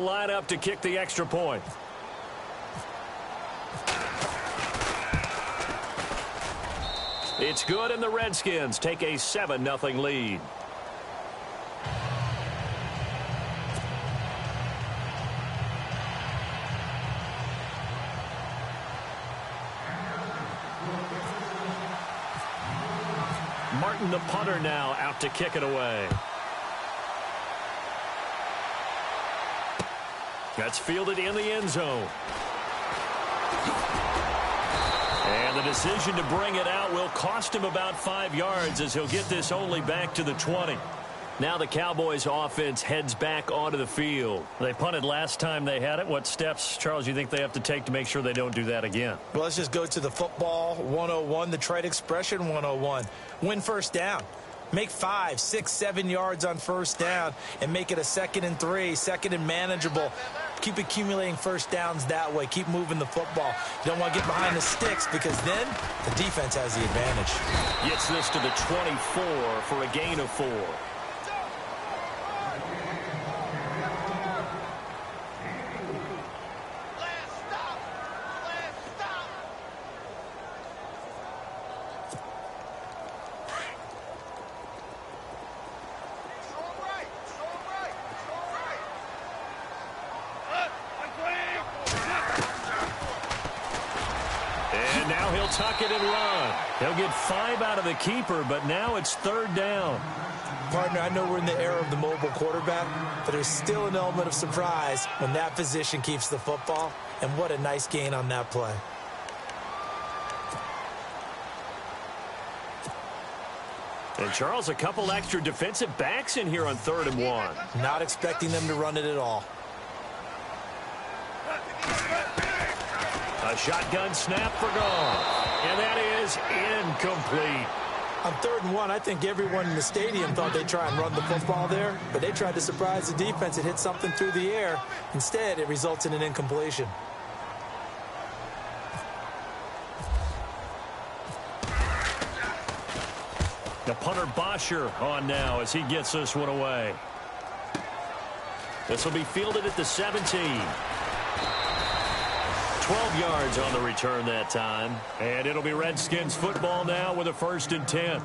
Line up to kick the extra point. It's good, and the Redskins take a 7-0 lead. Martin, the punter, now out to kick it away. That's fielded in the end zone. And the decision to bring it out will cost him about 5 yards as he'll get this only back to the 20. Now the Cowboys offense heads back onto the field. They punted last time they had it. What steps, Charles, you think they have to take to make sure they don't do that again? Well, let's just go to the football 101, the trade expression 101. Win first down. Make 5, 6, 7 yards on first down and make it a 2nd and 3, 2nd and manageable. Keep accumulating first downs that way. Keep moving the football. You don't want to get behind the sticks because then the defense has the advantage. Gets this to the 24 for a gain of 4. Tuck it and run. He'll get 5 out of the keeper, but now it's 3rd down. Partner, I know we're in the era of the mobile quarterback, but there's still an element of surprise when that position keeps the football, and what a nice gain on that play. And, Charles, a couple extra defensive backs in here on 3rd and 1. Not expecting them to run it at all. A shotgun snap for Goff. And that is incomplete. On 3rd and 1, I think everyone in the stadium thought they'd try and run the football there, but they tried to surprise the defense and hit something through the air. Instead, it results in an incompletion. The punter Bosher on now as he gets this one away. This will be fielded at the 17. 12 yards on the return that time. And it'll be Redskins football now with a 1st and 10.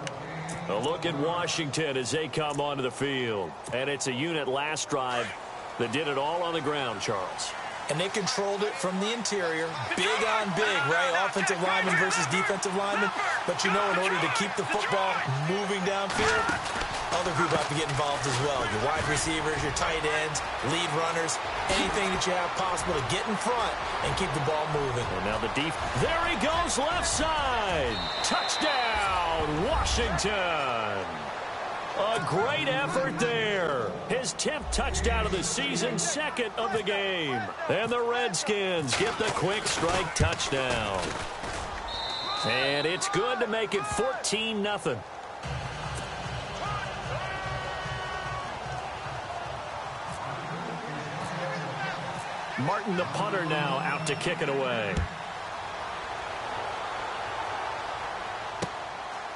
A look at Washington as they come onto the field. And it's a unit last drive that did it all on the ground, Charles. And they controlled it from the interior. Big on big, right? Offensive lineman versus defensive lineman. But you know, in order to keep the football moving downfield, other people have to get involved as well. Your wide receivers, your tight ends, lead runners, anything that you have possible to get in front and keep the ball moving. And now the deep. There he goes, left side. Touchdown, Washington. A great effort there. His 10th touchdown of the season, 2nd of the game. And the Redskins get the quick strike touchdown. And it's good to make it 14-0. Martin, the punter, now out to kick it away.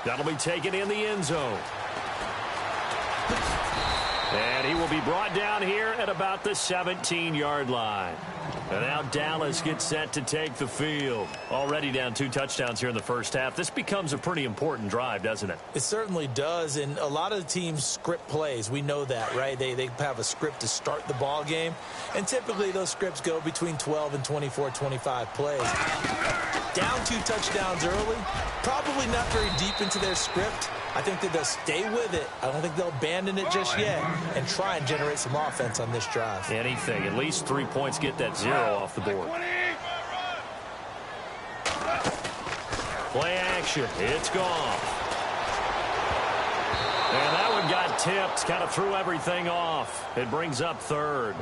That'll be taken in the end zone. And he will be brought down here at about the 17-yard line. And now Dallas gets set to take the field. Already down 2 touchdowns here in the first half. This becomes a pretty important drive, doesn't it? It certainly does, and a lot of the teams script plays. We know that, right? They have a script to start the ball game, and typically those scripts go between 12 and 24, 25 plays. Down 2 touchdowns early, probably not very deep into their script. I think that they'll stay with it. I don't think they'll abandon it just yet and try and generate some offense on this drive. Anything. At least 3 points, get that 0 off the board. Play action. It's gone. And that one got tipped. Kind of threw everything off. It brings up 3rd.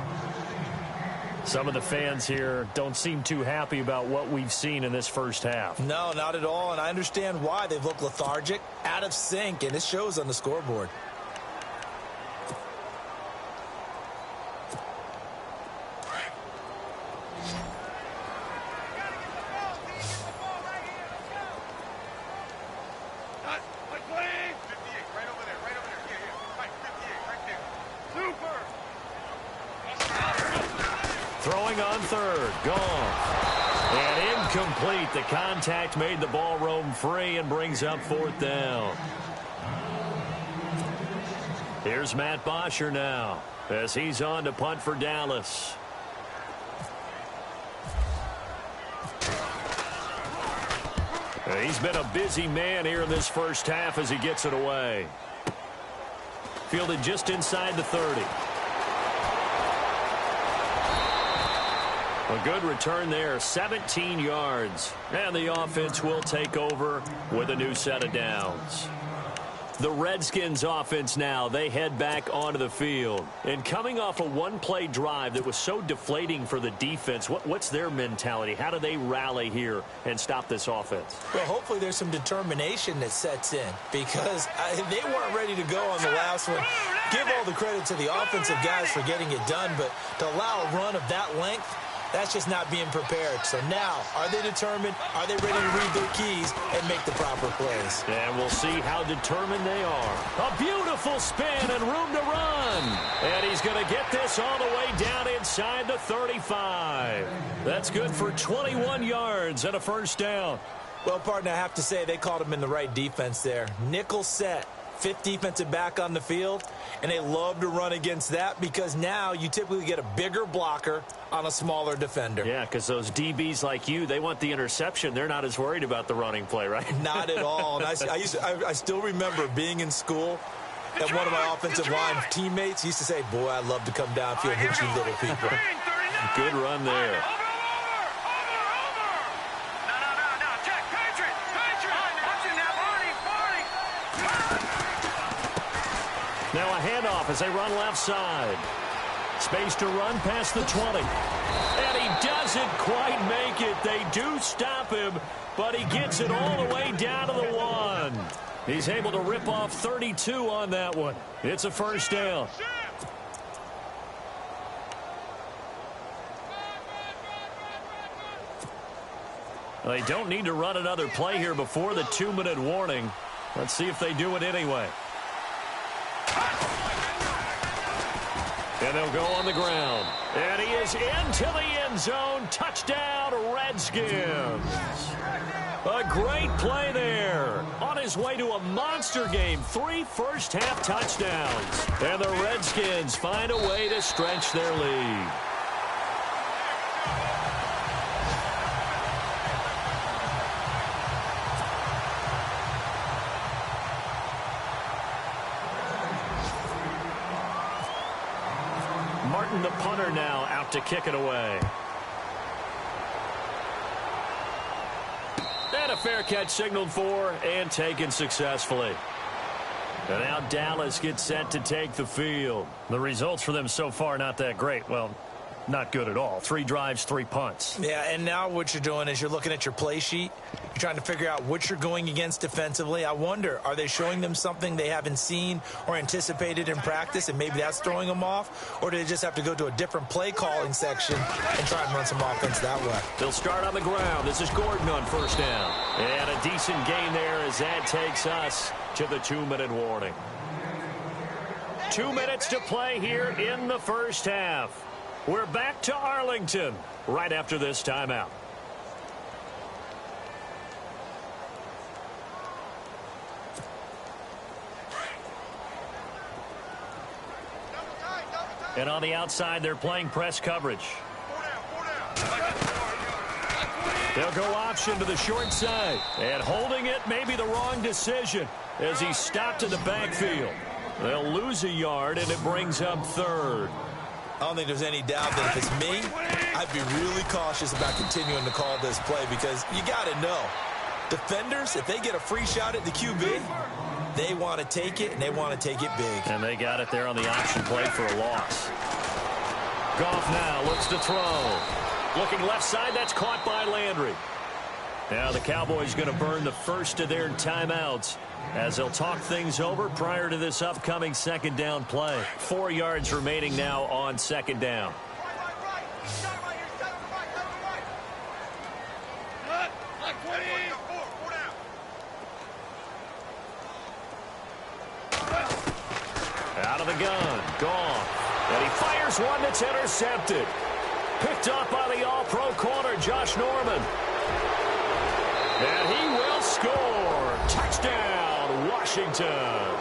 Some of the fans here don't seem too happy about what we've seen in this first half. No, not at all, and I understand why. They've looked lethargic, out of sync, and it shows on the scoreboard. Throwing on third. Gone. And incomplete. The contact made the ball roam free and brings up fourth down. Here's Matt Bosher now as he's on to punt for Dallas. He's been a busy man here in this first half as he gets it away. Fielded just inside the 30. A good return there, 17 yards. And the offense will take over with a new set of downs. The Redskins offense now, they head back onto the field. And coming off a one-play drive that was so deflating for the defense, what's their mentality? How do they rally here and stop this offense? Well, hopefully there's some determination that sets in because they weren't ready to go on the last one. Give all the credit to the offensive guys for getting it done, but to allow a run of that length, that's just not being prepared. So now, are they determined? Are they ready to read their keys and make the proper plays? And we'll see how determined they are. A beautiful spin and room to run. And he's going to get this all the way down inside the 35. That's good for 21 yards and a first down. Well, partner, I have to say they called him in the right defense there. Nickel set. Fifth defensive back on the field, and they love to run against that because now you typically get a bigger blocker on a smaller defender. Yeah, because those DBs like you, they want the interception. They're not as worried about the running play, right? Not at all. And I still remember being in school, and one of my offensive line teammates used to say, boy, I'd love to come downfield and hit you little people. Good run there. Now a handoff as they run left side. Space to run past the 20. And he doesn't quite make it. They do stop him, but he gets it all the way down to the 1. He's able to rip off 32 on that one. It's a first down. They don't need to run another play here before the 2-minute warning. Let's see if they do it anyway. And they'll go on the ground. And he is into the end zone. Touchdown, Redskins. A great play there. On his way to a monster game. 3 first-half touchdowns. And the Redskins find a way to stretch their lead. Martin, the punter, now out to kick it away. And a fair catch signaled for and taken successfully. And now Dallas gets set to take the field. The results for them so far not that great. Well, not good at all. 3 drives, 3 punts. Yeah, and now what you're doing is you're looking at your play sheet. You're trying to figure out what you're going against defensively. I wonder, are they showing them something they haven't seen or anticipated in practice, and maybe that's throwing them off? Or do they just have to go to a different play calling section and try and run some offense that way? They'll start on the ground. This is Gordon on first down. And a decent gain there as that takes us to the 2-minute warning. 2 minutes to play here in the first half. We're back to Arlington right after this timeout. And on the outside, they're playing press coverage. They'll go option to the short side. And holding it may be the wrong decision as he stopped in the backfield. They'll lose a yard, and it brings up third. I don't think there's any doubt that if it's me, I'd be really cautious about continuing to call this play because you got to know, defenders, if they get a free shot at the QB, they want to take it, and they want to take it big. And they got it there on the option play for a loss. Goff now looks to throw. Looking left side, that's caught by Landry. Now the Cowboys going to burn the first of their timeouts as they'll talk things over prior to this upcoming second down play. 4 yards remaining now on second down. Out of the gun, Goff. And he fires one that's intercepted. Picked up by the all-pro corner, Josh Norman. And he will score. Touchdown, Washington.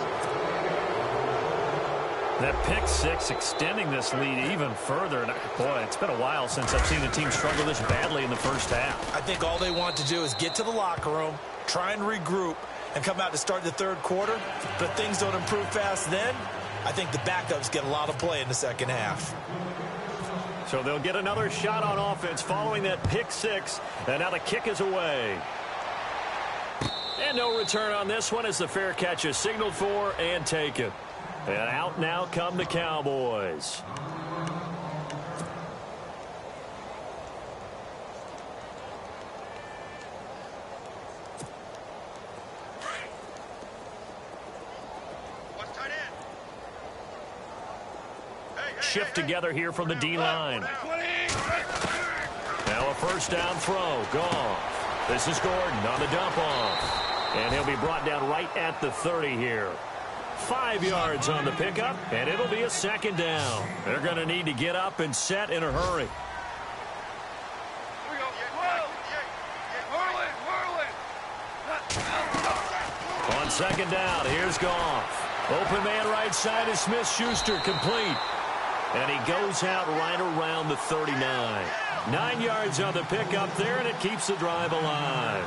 That pick six extending this lead even further. And boy, it's been a while since I've seen a team struggle this badly in the first half. I think all they want to do is get to the locker room, try and regroup, and come out to start the third quarter. But things don't improve fast then. I think the backups get a lot of play in the second half. So they'll get another shot on offense following that pick six. And now the kick is away. And no return on this one as the fair catch is signaled for and taken. And out now come the Cowboys. Shift together here from the D-line. Now a first down throw. Goff. This is Gordon on the dump off. And he'll be brought down right at the 30 here. 5 yards on the pickup, and it'll be a second down. They're going to need to get up and set in a hurry. On second down, here's Goff. Open man right side is Smith-Schuster, complete. And he goes out right around the 39. 9 yards on the pickup there, and it keeps the drive alive.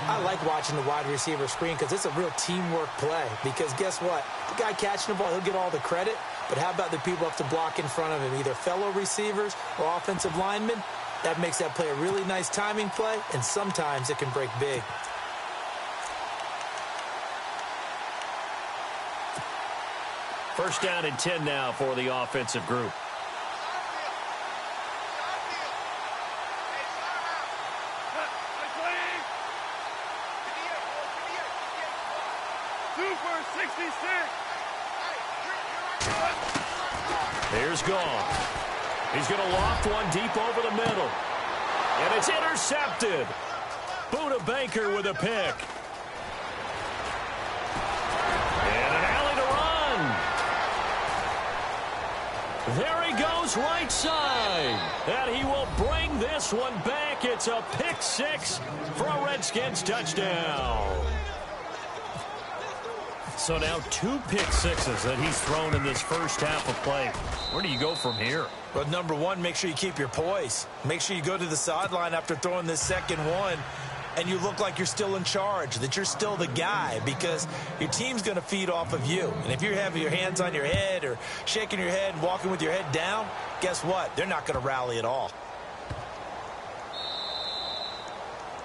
I like watching the wide receiver screen because it's a real teamwork play. Because guess what? The guy catching the ball, he'll get all the credit. But how about the people up to block in front of him, either fellow receivers or offensive linemen? That makes that play a really nice timing play, and sometimes it can break big. First down and 10 now for the offensive group. Here's Goff. He's going to loft one deep over the middle. And it's intercepted. Buda Baker with a pick. And an alley to run. There he goes right side. And he will bring this one back. It's a pick six for a Redskins touchdown. So now 2 pick sixes that he's thrown in this first half of play. Where do you go from here? Well, number one, make sure you keep your poise. Make sure you go to the sideline after throwing this second one, and you look like you're still in charge, that you're still the guy, because your team's going to feed off of you. And if you're having your hands on your head or shaking your head and walking with your head down, guess what? They're not going to rally at all.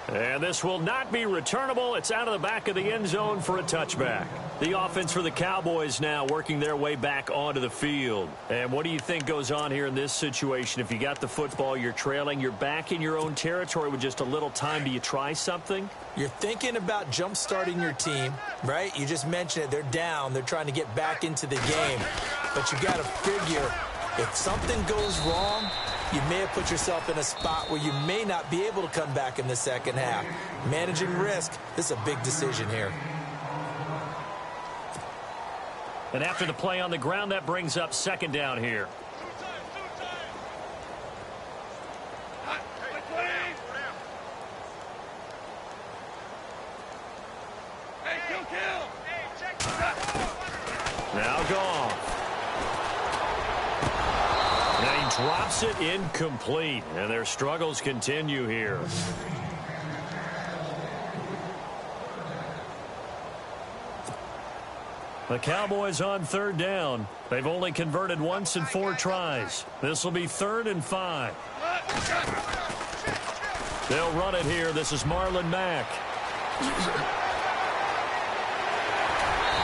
And this will not be returnable. It's out of the back of the end zone for a touchback. The offense for the Cowboys now working their way back onto the field. And what do you think goes on here in this situation? If you got the football, you're trailing, you're back in your own territory with just a little time. Do you try something? You're thinking about jump-starting your team, right? You just mentioned it. They're down. They're trying to get back into the game. But you got to figure if something goes wrong, you may have put yourself in a spot where you may not be able to come back in the second half. Managing risk, this is a big decision here. And after the play on the ground, that brings up second down here. Now Goff. Now he drops it incomplete, and their struggles continue here. The Cowboys on third down. They've only converted once in 4 tries. This will be 3rd and 5. They'll run it here. This is Marlon Mack.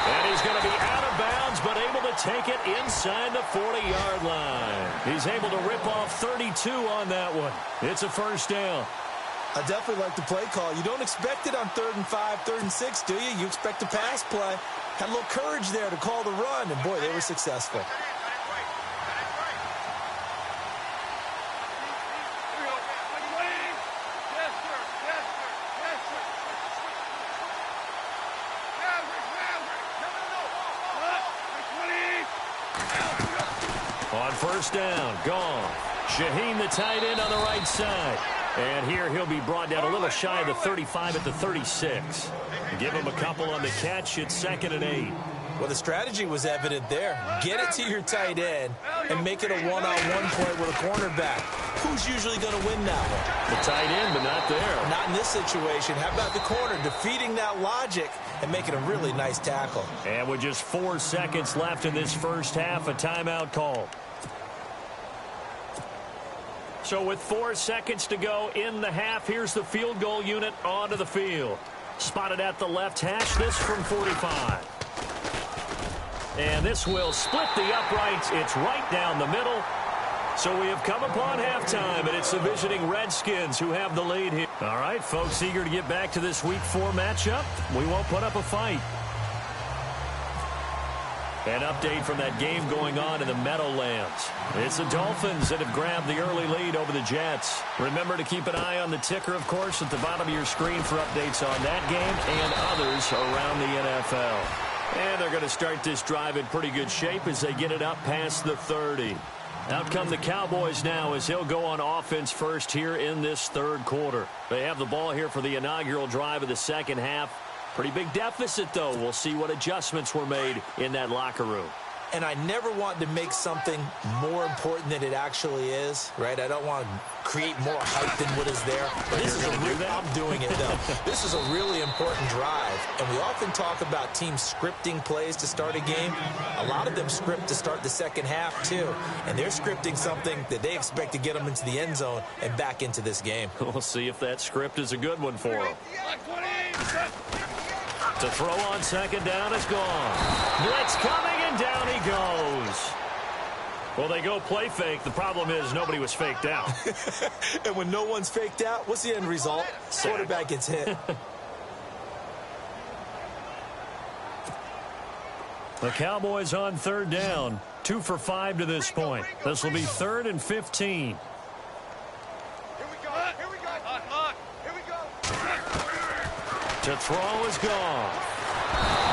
And he's going to be out of bounds, but able to take it inside the 40-yard line. He's able to rip off 32 on that one. It's a first down. I definitely like the play call. You don't expect it on 3rd and 5, 3rd and 6, do you? You expect a pass play. Had a little courage there to call the run, and boy, they were successful. On first down, Goff. Shaheen, the tight end, on the right side. And here he'll be brought down a little shy of the 35 at the 36. Give him a couple on the catch. It's 2nd and 8. Well, the strategy was evident there. Get it to your tight end and make it a one-on-one play with a cornerback. Who's usually going to win that one? The tight end, but not there. Not in this situation. How about the corner defeating that logic and making a really nice tackle? And with just 4 seconds left in this first half, a timeout call. So with 4 seconds to go in the half, here's the field goal unit onto the field. Spotted at the left hash, this from 45. And this will split the uprights. It's right down the middle. So we have come upon halftime, and it's the visiting Redskins who have the lead here. All right, folks, eager to get back to this Week 4 matchup. We won't put up a fight. An update from that game going on in the Meadowlands. It's the Dolphins that have grabbed the early lead over the Jets. Remember to keep an eye on the ticker, of course, at the bottom of your screen for updates on that game and others around the NFL. And they're going to start this drive in pretty good shape as they get it up past the 30. Out come the Cowboys now as he'll go on offense first here in this third quarter. They have the ball here for the inaugural drive of the second half. Pretty big deficit, though. We'll see what adjustments were made in that locker room. And I never want to make something more important than it actually is, right? I don't want to create more hype than what is there. This is I'm doing it, though. This is a really important drive. And we often talk about teams scripting plays to start a game. A lot of them script to start the second half, too. And they're scripting something that they expect to get them into the end zone and back into this game. We'll see if that script is a good one for them. To throw on second down is gone. Blitz coming, and down he goes. Well, they go play fake. The problem is nobody was faked out. And when no one's faked out, what's the end result? Quarterback gets hit. The Cowboys on third down. 2 for 5 to this point. This will be 3rd and 15. To throw is gone.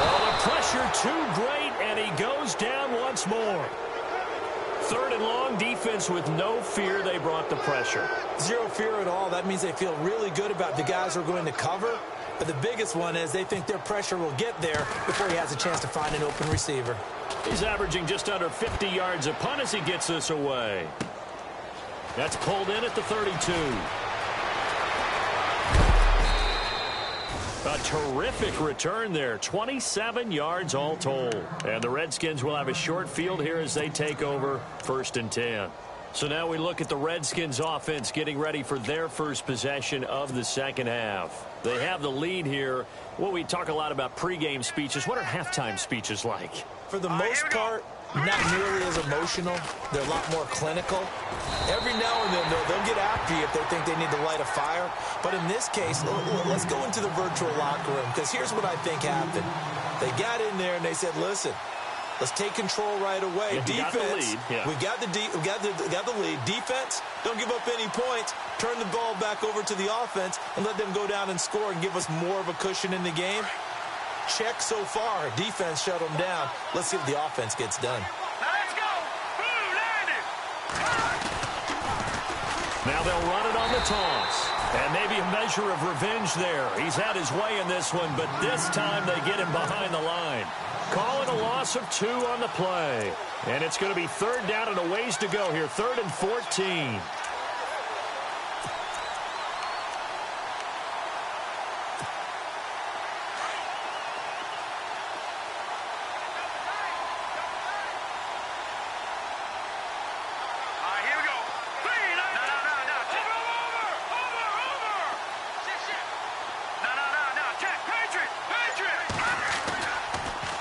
Well, the pressure too great, and he goes down once more. 3rd and long, defense with no fear. They brought the pressure. Zero fear at all. That means they feel really good about the guys who are going to cover. But the biggest one is they think their pressure will get there before he has a chance to find an open receiver. He's averaging just under 50 yards a punt as he gets this away. That's pulled in at the 32. A terrific return there. 27 yards all told. And the Redskins will have a short field here as they take over 1st and 10. So now we look at the Redskins offense getting ready for their first possession of the second half. They have the lead here. Well, we talk a lot about pregame speeches. What are halftime speeches like? For the most part, not nearly as emotional. They're a lot more clinical. Every now and then, they'll get after you if they think they need to light a fire. But in this case, let's go into the virtual locker room, because here's what I think happened. They got in there and they said, listen, let's take control right away. Yeah, defense, we got the lead. Defense, don't give up any points. Turn the ball back over to the offense and let them go down and score and give us more of a cushion in the game. Check so far. Defense shut them down. Let's see what the offense gets done. Let's go. Now they'll run it on the toss. And maybe a measure of revenge there. He's had his way in this one, but this time they get him behind the line. Calling a loss of 2 on the play. And it's going to be 3rd down and a ways to go here. 3rd and 14.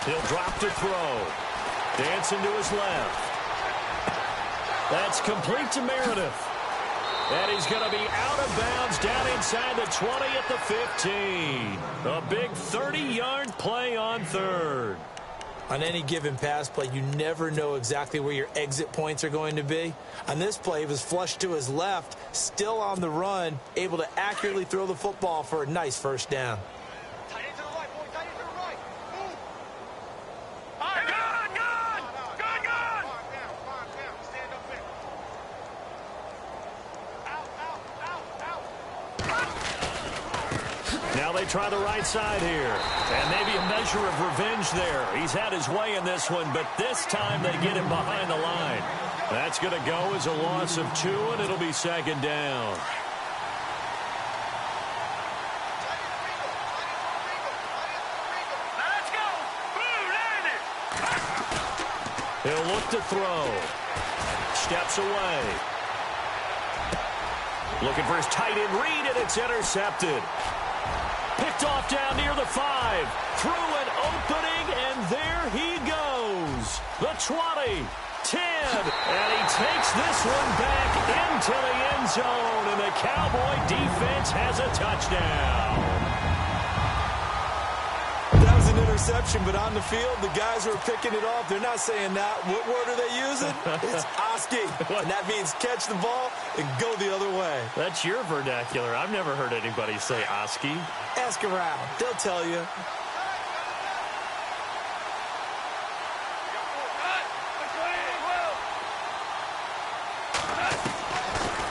He'll drop to throw. Dancing to his left. That's complete to Meredith. And he's going to be out of bounds down inside the 20 at the 15. A big 30-yard play on 3rd. On any given pass play, you never know exactly where your exit points are going to be. On this play, he was flushed to his left, still on the run, able to accurately throw the football for a nice first down. Now they try the right side here. And maybe a measure of revenge there. He's had his way in this one, but this time they get him behind the line. That's going to go as a loss of 2, and it'll be second down. He'll look to throw. Steps away. Looking for his tight end read, and it's intercepted. Picked off down near the 5. Through an opening, and there he goes. The 20, 10, and he takes this one back into the end zone, and the Cowboy defense has a touchdown. That was an interception, but on the field, the guys who are picking it off, they're not saying that. What word are they using? It's Oski, and that means catch the ball and go the other way. That's your vernacular. I've never heard anybody say Oski. Ask around. They'll tell you.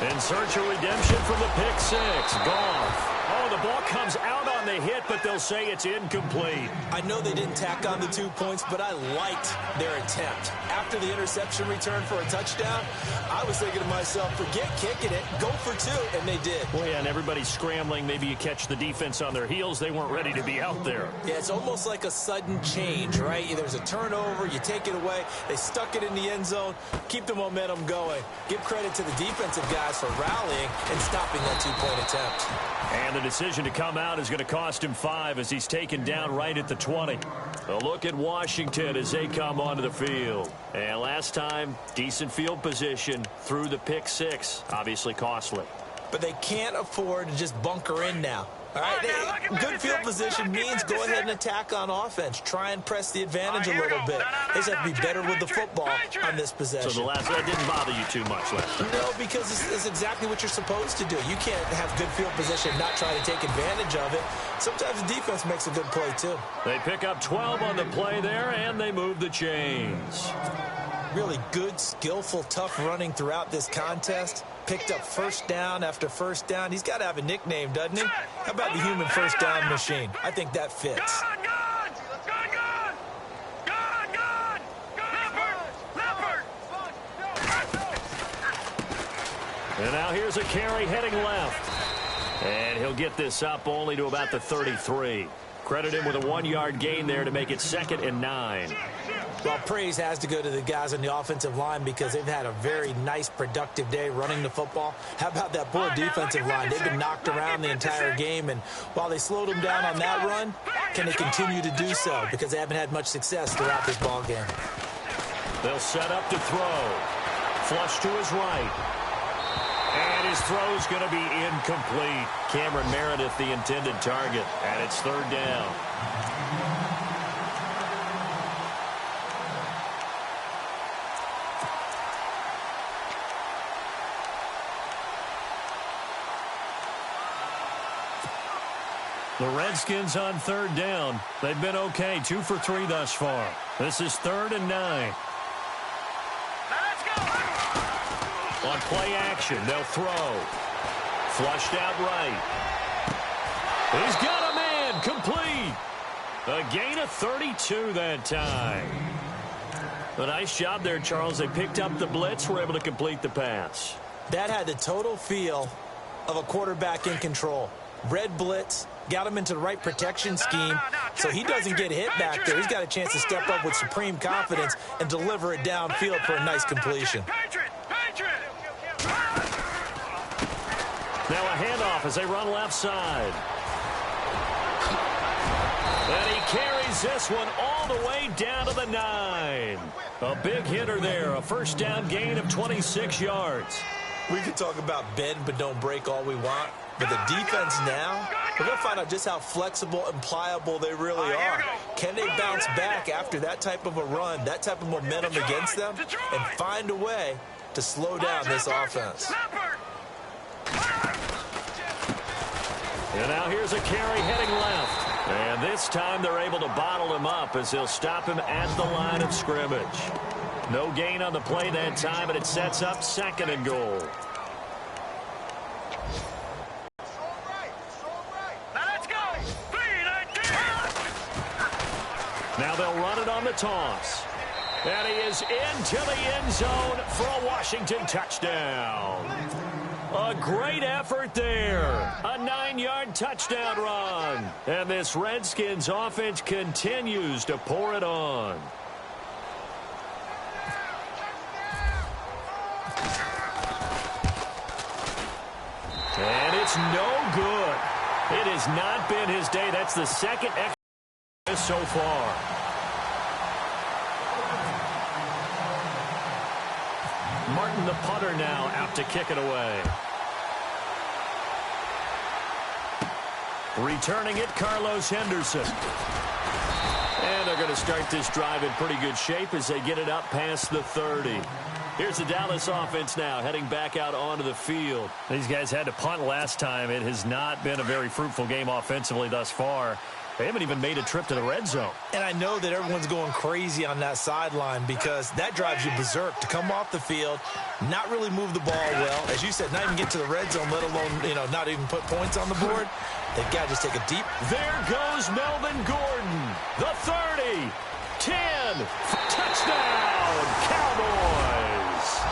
In search of redemption from the pick 6. Goff. Oh, the ball comes out on the hit, but they'll say it's incomplete. I know they didn't tack on the 2 points, but I liked their attempt. After the interception return for a touchdown, I was thinking to myself, forget kicking it, go for 2, and they did. Well, yeah, and everybody's scrambling. Maybe you catch the defense on their heels. They weren't ready to be out there. Yeah, it's almost like a sudden change, right? There's a turnover, you take it away, they stuck it in the end zone, keep the momentum going. Give credit to the defensive guys for rallying and stopping that 2-point attempt. And the decision to come out is going to cost him 5 as he's taken down right at the 20. A look at Washington as they come onto the field. And last time, decent field position through the pick 6. Obviously costly. But they can't afford to just bunker in now. All right, good field position means go ahead and attack on offense. Try and press the advantage a little bit. They just have to be better with the football on this possession. So that didn't bother you too much last time? No, because it's exactly what you're supposed to do. You can't have good field position and not try to take advantage of it. Sometimes the defense makes a good play, too. They pick up 12 on the play there, and they move the chains. Really good, skillful, tough running throughout this contest. Picked up first down after first down. He's got to have a nickname, doesn't he? How about the human first down machine? I think that fits. And now here's a carry heading left. And he'll get this up only to about the 33. Credit him with a 1-yard gain there to make it 2nd and 9. Well, praise has to go to the guys on the offensive line because they've had a very nice, productive day running the football. How about that poor defensive line? They've been knocked around the entire game, and while they slowed them down on that run, can they continue to do so? Because they haven't had much success throughout this ball game. They'll set up to throw. Flush to his right. And his throw's going to be incomplete. Cameron Meredith, the intended target, and it's 3rd down. The Redskins on 3rd down. They've been okay, 2 for 3 thus far. This is 3rd and 9. On play action, they'll throw. Flushed out right. He's got a man, complete. A gain of 32 that time. A nice job there, Charles. They picked up the blitz, were able to complete the pass. That had the total feel of a quarterback in control. Red blitz, got him into the right protection scheme, so he doesn't get hit back there. He's got a chance to step up with supreme confidence and deliver it downfield for a nice completion. Now a handoff as they run left side. And he carries this one all the way down to the 9. A big hitter there, a first down gain of 26 yards. We could talk about bend but don't break all we want, but the defense now, we're going to find out just how flexible and pliable they really are. Can they bounce back after that type of a run, that type of momentum against them, and find a way to slow down this offense? And now here's a carry heading left. And this time they're able to bottle him up as they'll stop him at the line of scrimmage. No gain on the play that time, and it sets up 2nd and goal. on the toss. And he is into the end zone for a Washington touchdown. A great effort there. A 9-yard touchdown run. And this Redskins offense continues to pour it on. And it's no good. It has not been his day. That's the second extra so far. Martin, the punter, now out to kick it away. Returning it, Carlos Henderson. And they're going to start this drive in pretty good shape as they get it up past the 30. Here's the Dallas offense now heading back out onto the field. These guys had to punt last time. It has not been a very fruitful game offensively thus far. They haven't even made a trip to the red zone. And I know that everyone's going crazy on that sideline because that drives you berserk to come off the field, not really move the ball well. As you said, not even get to the red zone, let alone, not even put points on the board. They've got to just take a deep. There goes Melvin Gordon. The 30, 10, touchdown, Cowboys.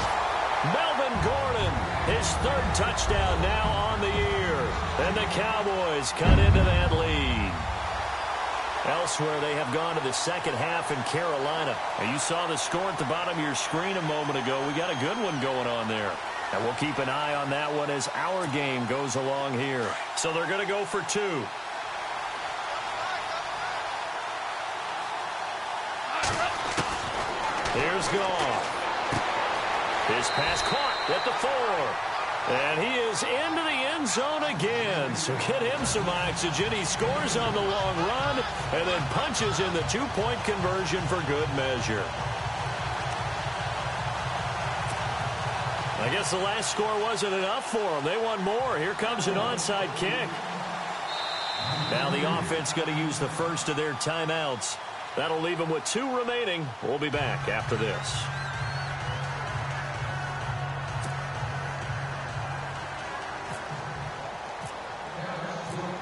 Melvin Gordon, his third touchdown now on the year. And the Cowboys cut into that lead. Elsewhere, they have gone to the second half in Carolina. And you saw the score at the bottom of your screen a moment ago. We got a good one going on there. And we'll keep an eye on that one as our game goes along here. So they're going to go for 2. Here's Goff. His pass caught at the 4. And he is into the end zone again. So get him some oxygen. He scores on the long run and then punches in the 2-point conversion for good measure. I guess the last score wasn't enough for them. They want more. Here comes an onside kick. Now the offense going to use the first of their timeouts. That'll leave them with 2 remaining. We'll be back after this.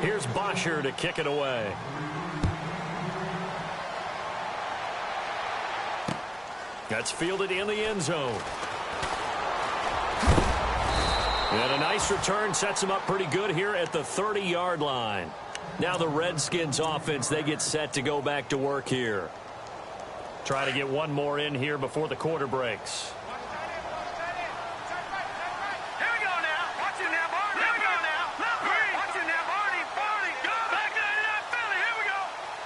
Here's Bosher to kick it away. That's fielded in the end zone. And a nice return sets him up pretty good here at the 30-yard line. Now the Redskins offense, they get set to go back to work here. Try to get one more in here before the quarter breaks.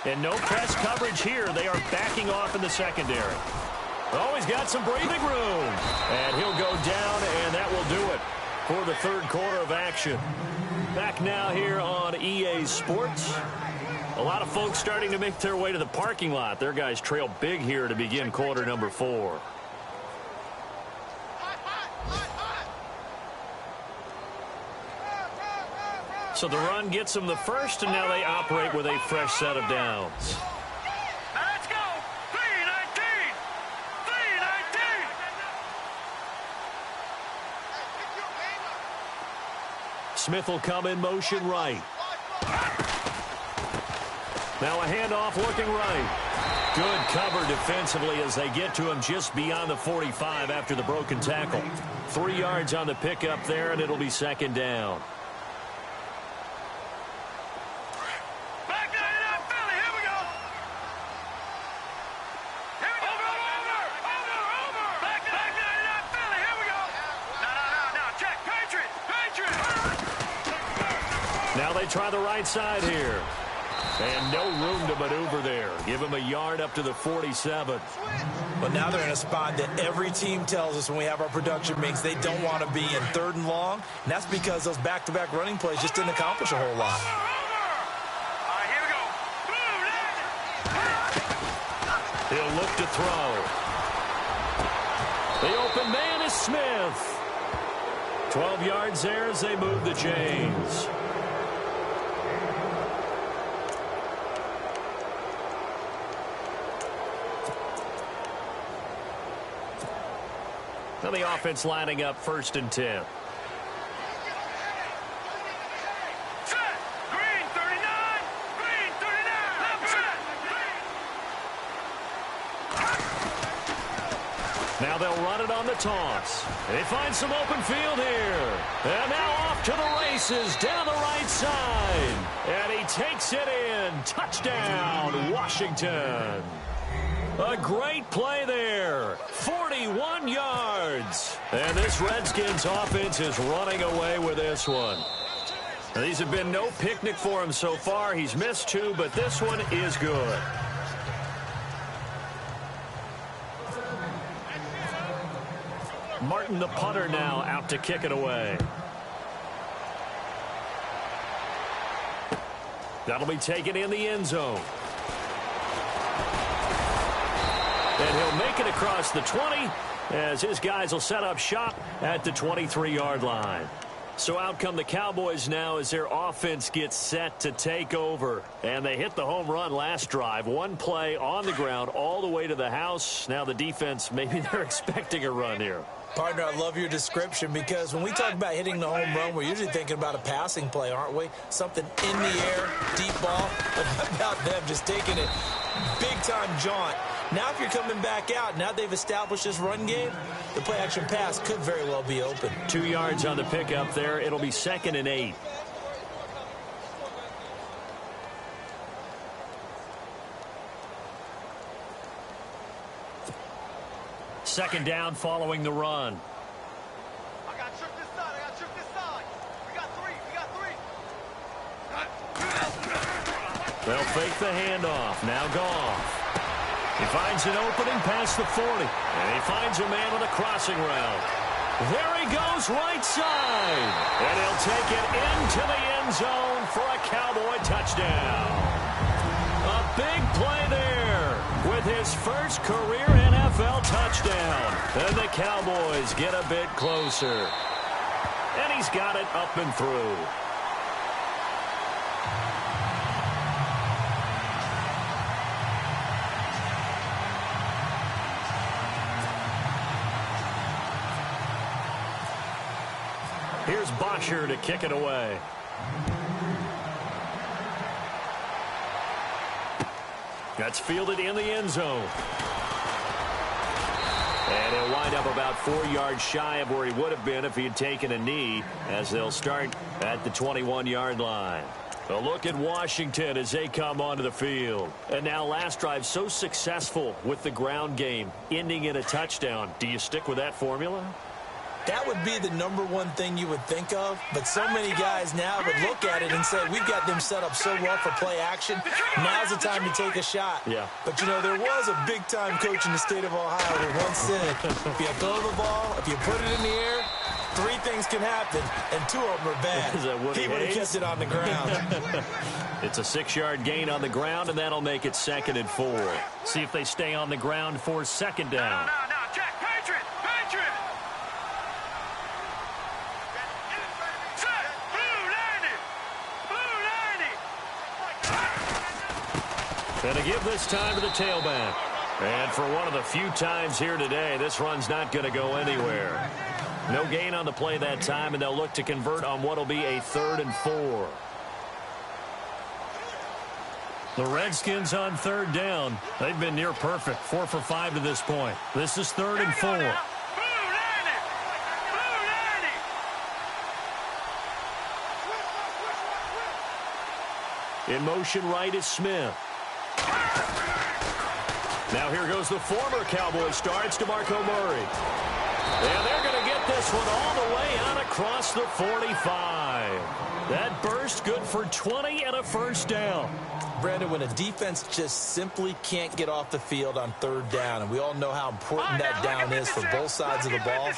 And no press coverage here. They are backing off in the secondary. Oh, he's got some breathing room. And he'll go down, and that will do it for the third quarter of action. Back now here on EA Sports. A lot of folks starting to make their way to the parking lot. Their guys trail big here to begin quarter number 4. So the run gets them the first, and now they operate with a fresh set of downs. Let's go! 3-19! 3-19! Smith will come in motion right. Now a handoff looking right. Good cover defensively as they get to him just beyond the 45 after the broken tackle. 3 yards on the pickup there, and it'll be second down. Now they try the right side here. And no room to maneuver there. Give him a yard up to the 47. But now they're in a spot that every team tells us when we have our production meetings they don't want to be in 3rd and long. And that's because those back-to-back running plays just didn't accomplish a whole lot. He'll look to throw. The open man is Smith. 12 yards there as they move the chains. Now the offense lining up 1st and 10. Now they'll run it on the toss. They find some open field here. And now off to the races down the right side. And he takes it in. Touchdown, Washington. A great play there. 41 yards. And this Redskins offense is running away with this one. Now, these have been no picnic for him so far. He's missed 2, but this one is good. Martin, the punter, now out to kick it away. That'll be taken in the end zone. And he'll make it across the 20 as his guys will set up shop at the 23-yard line. So out come the Cowboys now as their offense gets set to take over. And they hit the home run last drive. One play on the ground all the way to the house. Now the defense, maybe they're expecting a run here. Partner, I love your description because when we talk about hitting the home run, we're usually thinking about a passing play, aren't we? Something in the air, deep ball. But how about them just taking it big-time jaunt? Now if you're coming back out, now they've established this run game, the play-action pass could very well be open. 2 yards on the pickup there. It'll be 2nd and 8. Second down following the run. I got shook this side. I got shook this side. We got 3. They'll fake the handoff. Now Goff. He finds an opening past the 40. And he finds a man on a crossing route. There he goes right side. And he'll take it into the end zone for a Cowboy touchdown. A big play there with his first career NFL touchdown. And the Cowboys get a bit closer. And he's got it up and through. Here's Bosher to kick it away. That's fielded in the end zone. And he'll wind up about 4 yards shy of where he would have been if he had taken a knee, as they'll start at the 21-yard line. A look at Washington as they come onto the field. And now last drive so successful with the ground game, ending in a touchdown. Do you stick with that formula? That would be the #1 thing you would think of, but so many guys now would look at it and say, we've got them set up so well for play action. Now's the time to take a shot. Yeah. But, you know, there was a big-time coach in the state of Ohio who once said, if you throw the ball, if you put it in the air, 3 things can happen, and 2 of them are bad. He would have kept it on the ground. It's a 6-yard gain on the ground, and that'll make it 2nd and 4. See if they stay on the ground for 2nd down. No, Jack, Patriot. Set, blue 90. And to give this time to the tailback. And for one of the few times here today, this run's not going to go anywhere. No gain on the play that time, and they'll look to convert on what will be a 3rd and 4. The Redskins on 3rd down. They've been near perfect. 4 for 5 to this point. This is 3rd and 4. In motion right is Smith. Now here goes the former Cowboy star. It's DeMarco Murray. And they're going to get this one all the way out across the 45. That burst good for 20 and a 1st down. Brandon, when a defense just simply can't get off the field on 3rd down, and we all know how important that down is for both sides of the ball,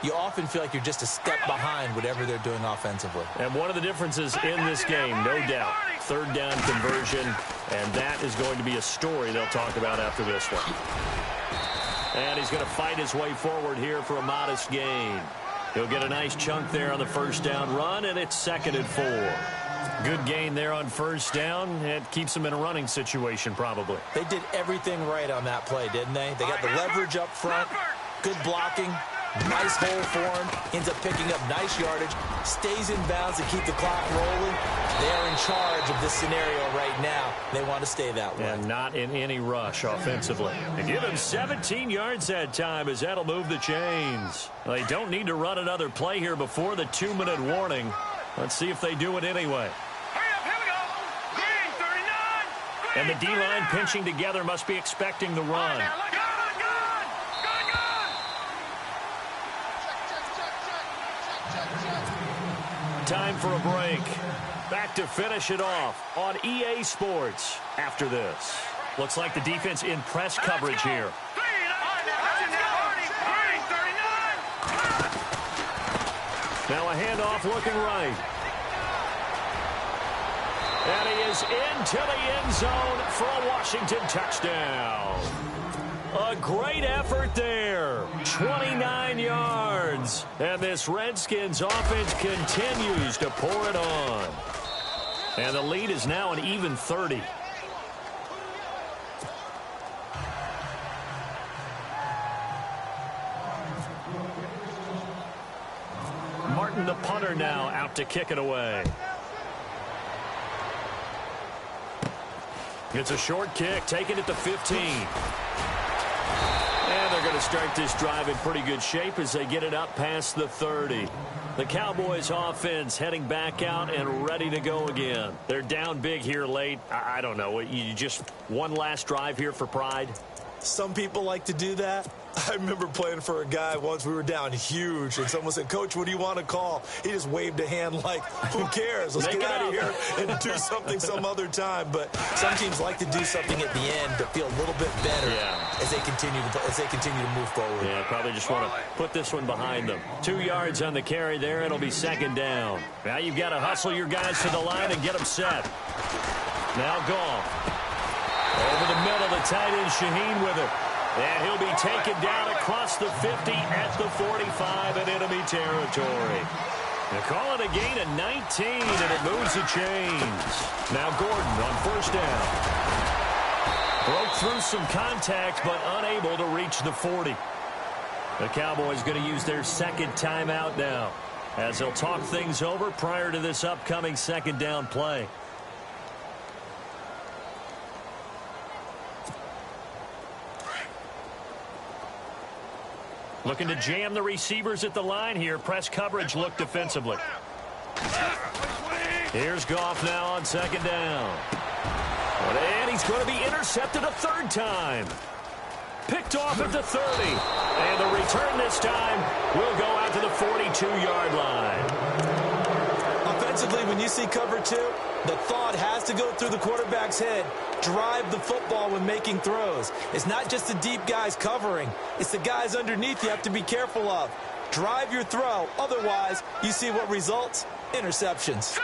you often feel like you're just a step behind whatever they're doing offensively. And one of the differences in this game, no doubt, 3rd down conversion, and that is going to be a story they'll talk about after this one. And he's going to fight his way forward here for a modest gain. He'll get a nice chunk there on the 1st down run, and it's 2nd and 4. Good gain there on 1st down. It keeps them in a running situation, probably. They did everything right on that play, didn't they? They got the leverage up front, good blocking, Nice hole for him. Ends up picking up nice yardage. Stays in bounds to keep the clock rolling. They're in charge of this scenario right now. They want to stay that way. And not in any rush offensively. They give him 17 yards that time as that'll move the chains. They don't need to run another play here before the 2-minute warning. Let's see if they do it anyway. And the D-line pinching together must be expecting the run. Time for a break. Back to finish it off on EA Sports after this. Looks like the defense in press coverage here. Now a handoff looking right. And he is into the end zone for a Washington touchdown. A great effort there. 29 yards. And this Redskins offense continues to pour it on. And the lead is now an even 30. Martin, the punter, now out to kick it away. It's a short kick, taken at the 15. And they're going to start this drive in pretty good shape as they get it up past the 30. The Cowboys offense heading back out and ready to go again. They're down big here late. I don't know. You just one last drive here for pride? Some people like to do that. I remember playing for a guy once. We were down huge, and someone said, "Coach, what do you want to call?" He just waved a hand like, who cares? Let's get out of here and do something some other time. But some teams like to do something at the end to feel a little bit better as they continue to move forward. Yeah, probably just want to put this one behind them. 2 yards on the carry there. It'll be second down. Now you've got to hustle your guys to the line and get them set. Now Goff. Over the middle, the tight end Shaheen with it. And he'll be taken down across the 50 at the 45 in enemy territory. They call it a gain of 19, and it moves the chains. Now Gordon on first down. Broke through some contact, but unable to reach the 40. The Cowboys going to use their second timeout now, as they'll talk things over prior to this upcoming second down play. Looking to jam the receivers at the line here. Press coverage look defensively. Here's Goff now on second down. And he's going to be intercepted a third time. Picked off at the 30. And the return this time will go out to the 42-yard line. Offensively, when you see cover two, the thought has to go through the quarterback's head. Drive the football when making throws. It's not just the deep guys covering. It's the guys underneath you have to be careful of. Drive your throw. Otherwise, you see what results? Interceptions.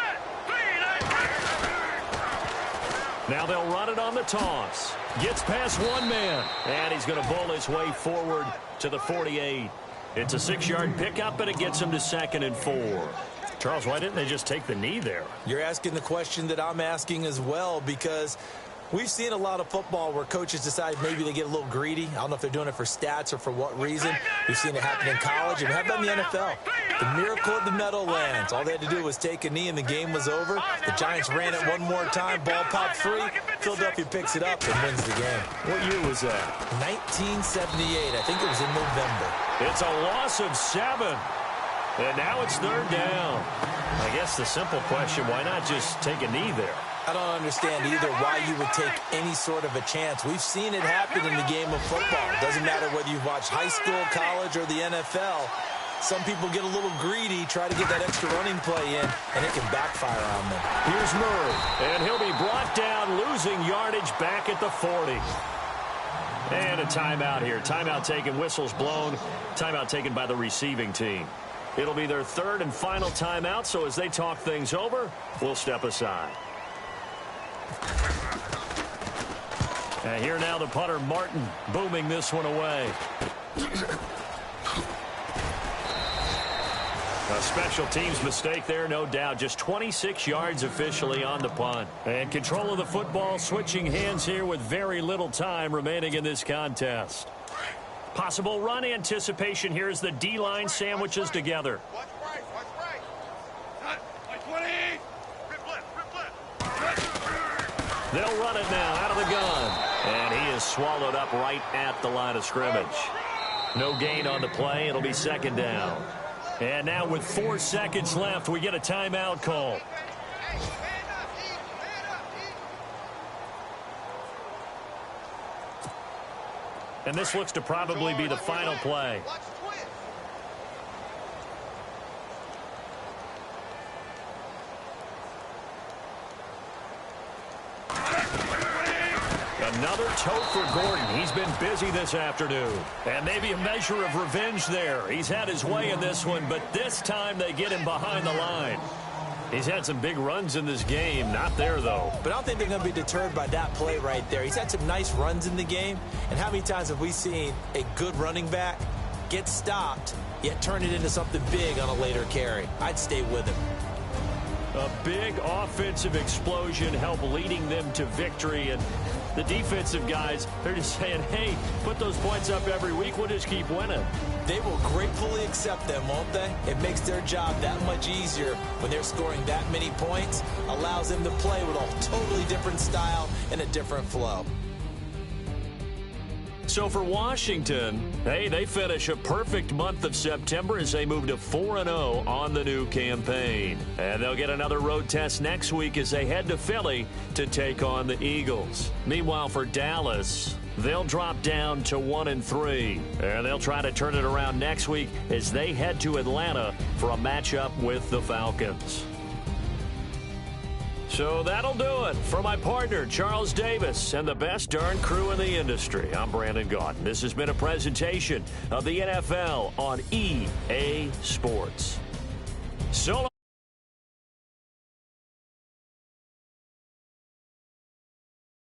Now they'll run it on the toss. Gets past one man. And he's going to bowl his way forward to the 48. It's a 6-yard pickup, and it gets him to 2nd and 4. Charles, why didn't they just take the knee there? You're asking the question that I'm asking as well, because we've seen a lot of football where coaches decide maybe they get a little greedy. I don't know if they're doing it for stats or for what reason. We've seen it happen in college, and we have done in the NFL. The miracle of the Meadowlands. All they had to do was take a knee, and the game was over. The Giants ran it one more time. Ball popped free. Philadelphia picks it up and wins the game. What year was that? 1978. I think it was in November. It's a loss of 7. And now it's third down. I guess the simple question, why not just take a knee there? I don't understand either why you would take any sort of a chance. We've seen it happen in the game of football. It doesn't matter whether you've watched high school, college, or the NFL. Some people get a little greedy, try to get that extra running play in, and it can backfire on them. Here's Murray, and he'll be brought down, losing yardage back at the 40. And a timeout here. Timeout taken, whistles blown. Timeout taken by the receiving team. It'll be their third and final timeout, so as they talk things over, we'll step aside. And here now the punter, Martin, booming this one away. A special teams mistake there, no doubt. Just 26 yards officially on the punt. And control of the football, switching hands here with very little time remaining in this contest. Possible run anticipation here as the D-line sandwiches together. Watch right, watch right. Cut, like 20. Rip left, rip left. They'll run it now out of the gun. And he is swallowed up right at the line of scrimmage. No gain on the play. It'll be second down. And now with 4 seconds left, we get a timeout call. And this looks to probably be the final play. Another tote for Gordon. He's been busy this afternoon. And maybe a measure of revenge there. He's had his way in this one, but this time they get him behind the line. He's had some big runs in this game. Not there, though. But I don't think they're going to be deterred by that play right there. He's had some nice runs in the game. And how many times have we seen a good running back get stopped, yet turn it into something big on a later carry? I'd stay with him. A big offensive explosion helped leading them to victory. And the defensive guys, they're just saying, hey, put those points up every week. We'll just keep winning. They will gratefully accept them, won't they? It makes their job that much easier when they're scoring that many points. Allows them to play with a totally different style and a different flow. So for Washington, hey, they finish a perfect month of September as they move to 4-0 on the new campaign. And they'll get another road test next week as they head to Philly to take on the Eagles. Meanwhile, for Dallas, they'll drop down to 1-3. And they'll try to turn it around next week as they head to Atlanta for a matchup with the Falcons. So that'll do it. For my partner, Charles Davis, and the best darn crew in the industry, I'm Brandon Gaudin. This has been a presentation of the NFL on EA Sports. So